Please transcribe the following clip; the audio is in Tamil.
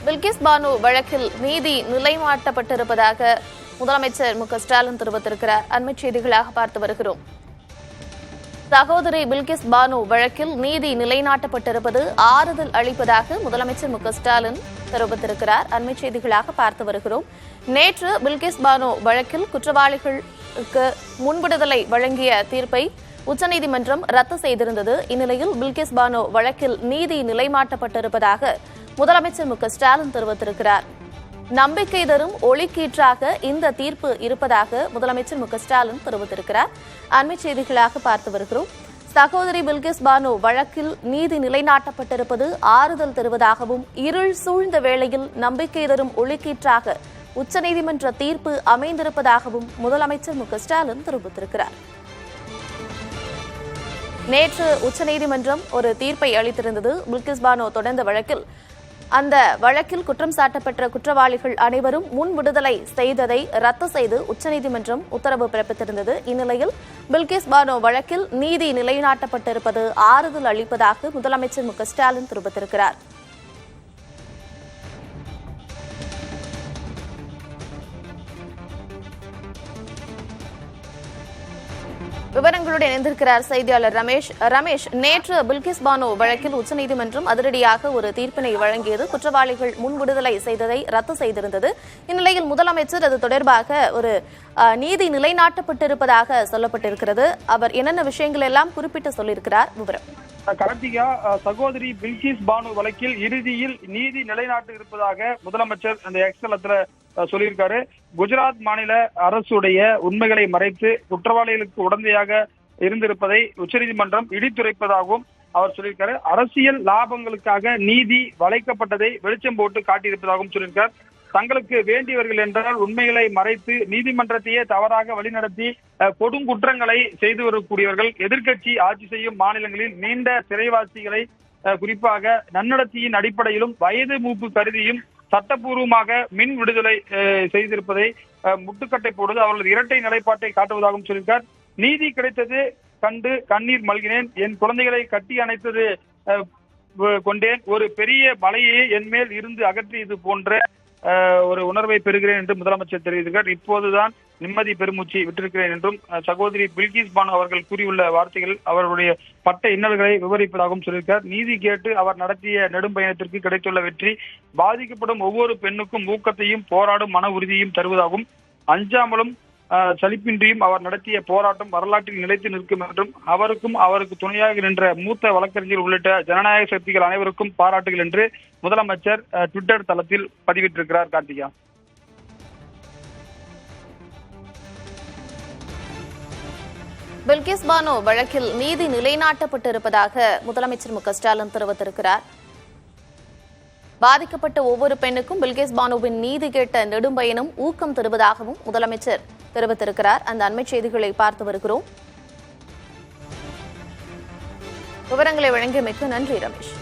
பில்கிஸ் பானு வழக்கில் நீதி நிலைநாட்டப்பட்டிருப்பதாக முதலமைச்சர் மு.க.ஸ்டாலின் தெரிவித்திருக்கிறார். அண்மை செய்திகளாக பார்த்து வருகிறோம். சகோதரி பில்கிஸ் பானு வழக்கில் நீதி நிலைநாட்டப்பட்டிருப்பது ஆறுதல் அளிப்பதாக முதலமைச்சர் மு.க.ஸ்டாலின் தெரிவித்திருக்கிறார். அண்மை செய்திகளாக பார்த்து வருகிறோம். நேற்று பில்கிஸ் பானு வழக்கில் குற்றவாளிகளுக்கு முன்விடுதலை வழங்கிய தீர்ப்பை உச்சநீதிமன்றம் ரத்து செய்திருந்தது. இந்நிலையில் பில்கிஸ் பானு வழக்கில் நீதி நிலைநாட்டப்பட்டிருப்பதாக முதலமைச்சர் மு.க.ஸ்டாலின் தெரிவித்திருக்கிறார். நம்பிக்கை தரும் ஒளிக்கீற்றாக இந்த தீர்ப்பு இருப்பதாக முதலமைச்சர் மு.க.ஸ்டாலின் தெரிவித்திருக்கிறார். அண்மை செய்திகளாக பார்த்து வருகிறோம். சகோதரி பில்கிஸ் பானு வழக்கில் நீதி நிலைநாட்டப்பட்டிருப்பது ஆறுதல் தருவதாகவும் இருள் சூழ்ந்த வேளையில் நம்பிக்கை தரும் ஒளிக்கீற்றாக உச்சநீதிமன்ற தீர்ப்பு அமைந்திருப்பதாகவும் முதலமைச்சர் மு.க.ஸ்டாலின் தெரிவித்திருக்கிறார். நேற்று உச்சநீதிமன்றம் ஒரு தீர்ப்பை அளித்திருந்தது. பில்கிஸ் பானு தொடர்ந்த வழக்கில் அந்த வழக்கில் குற்றம் சாட்டப்பட்ட குற்றவாளிகள் அனைவரும் முன் விடுதலை செய்ததை ரத்து செய்து உச்சநீதிமன்றம் உத்தரவு பிறப்பித்திருந்தது. இந்நிலையில் பில்கிஸ் பானு வழக்கில் நீதி நிலைநாட்டப்பட்டிருப்பது ஆறுதல் அளிப்பதாக முதலமைச்சர் மு.க.ஸ்டாலின் தெரிவித்திருக்கிறார். விவரங்களுடன் இணைந்திருக்கிறார் செய்தியாளர் ரமேஷ். நேற்று பில்கிஸ் பானு வழக்கில் உச்சநீதிமன்றம் அதிரடியாக ஒரு தீர்ப்பினை வழங்கியது. குற்றவாளிகள் முன் விடுதலை செய்ததை ரத்து செய்திருந்தது. இந்நிலையில் முதலமைச்சர் அது தொடர்பாக ஒரு நீதி நிலைநாட்டப்பட்டிருப்பதாக சொல்லப்பட்டிருக்கிறது. அவர் என்னென்ன விஷயங்கள் எல்லாம் குறிப்பிட்டு சொல்லியிருக்கிறார்? விவரம். கார்த்திகா, சகோதரி பில்கிஸ் பானு வழக்கில் இறுதியில் நீதி நிலைநாட்டு இருப்பதாக முதலமைச்சர் அந்த எக்ஸ்தலத்துல சொல்லியிருக்காரு. குஜராத் மாநில அரசுடைய உண்மைகளை மறைத்து குற்றவாளிகளுக்கு உடந்தையாக இருந்திருப்பதை உச்சநீதிமன்றம் இடித்துரைப்பதாகவும் அவர் சொல்லியிருக்காரு. அரசியல் லாபங்களுக்காக நீதி வளைக்கப்பட்டதை வெளிச்சம் போட்டு காட்டியிருப்பதாகவும் சொல்லியிருக்கார். தங்களுக்கு வேண்டியவர்கள் என்றால் உண்மைகளை மறைத்து நீதிமன்றத்தையே தவறாக வழிநடத்தி கொடுங்குற்றங்களை செய்து வரக்கூடியவர்கள் எதிர்க்கட்சி ஆட்சி செய்யும் மாநிலங்களில் நீண்ட சிறைவாசிகளை குறிப்பாக நன்னடத்தையின் அடிப்படையிலும் வயது மூப்பு கருதியும் சட்டப்பூர்வமாக மின் விடுதலை செய்திருப்பதை முட்டுக்கட்டை போடுவது அவர்களது இரட்டை நிலைப்பாட்டை காட்டுவதாகவும் சொல்லியிருக்கார். நீதி கிடைத்தது கண்டு கண்ணீர் மல்கினேன், என் குழந்தைகளை கட்டி அணைத்தது கொண்டேன், ஒரு பெரிய மலையை என் மேல் இருந்து அகற்றியது போன்ற ஒரு உணர்வை பெறுகிறேன் என்று முதலமைச்சர் தெரிவித்திருக்கிறார். இப்போதுதான் நிம்மதி பெருமூச்சு விட்டிருக்கிறேன் என்றும் சகோதரி பில்கிஸ் பானு அவர்கள் கூறியுள்ள வார்த்தைகள் அவருடைய பட்ட இன்னல்களை விவரிப்பதாகவும் சொல்லியிருக்கார். நீதி கேட்டு அவர் நடத்திய நெடும் பயணத்திற்கு கிடைத்துள்ள வெற்றி பாதிக்கப்படும் ஒவ்வொரு பெண்ணுக்கும் ஊக்கத்தையும் போராடும் மன உறுதியும் தருவதாகவும் அஞ்சாமலும் சலிப்பின்றியும் அவர் நடத்திய போராட்டம் வரலாற்றில் நிலைத்து நிற்கும் என்றும் அவருக்கும் அவருக்கு துணையாக நின்ற மூத்த வழக்கறிஞர் உள்ளிட்ட ஜனநாயக சக்திகள் அனைவருக்கும் பாராட்டுகள் என்று முதலமைச்சர் ட்விட்டர் தளத்தில் பதிவிட்டிருக்கிறார். கார்த்திகா, பில்கிஸ் பானு வழக்கில் நீதி நிலைநாட்டப்பட்டிருப்பதாக முதலமைச்சர் மு.க.ஸ்டாலின் தெரிவித்திருக்கிறார். பாதிக்கப்பட்ட ஒவ்வொரு பெண்ணுக்கும் பில்கிஸ் பானுவின் நீதி கேட்ட நெடும்பயணம் ஊக்கம் தருவதாகவும் முதலமைச்சர் தெரிவித்திருக்கிறார். அந்த அண்மை செய்திகளை பார்த்து வருகிறோம். விவரங்களை வழங்கியமைக்கு நன்றி ரமேஷ்.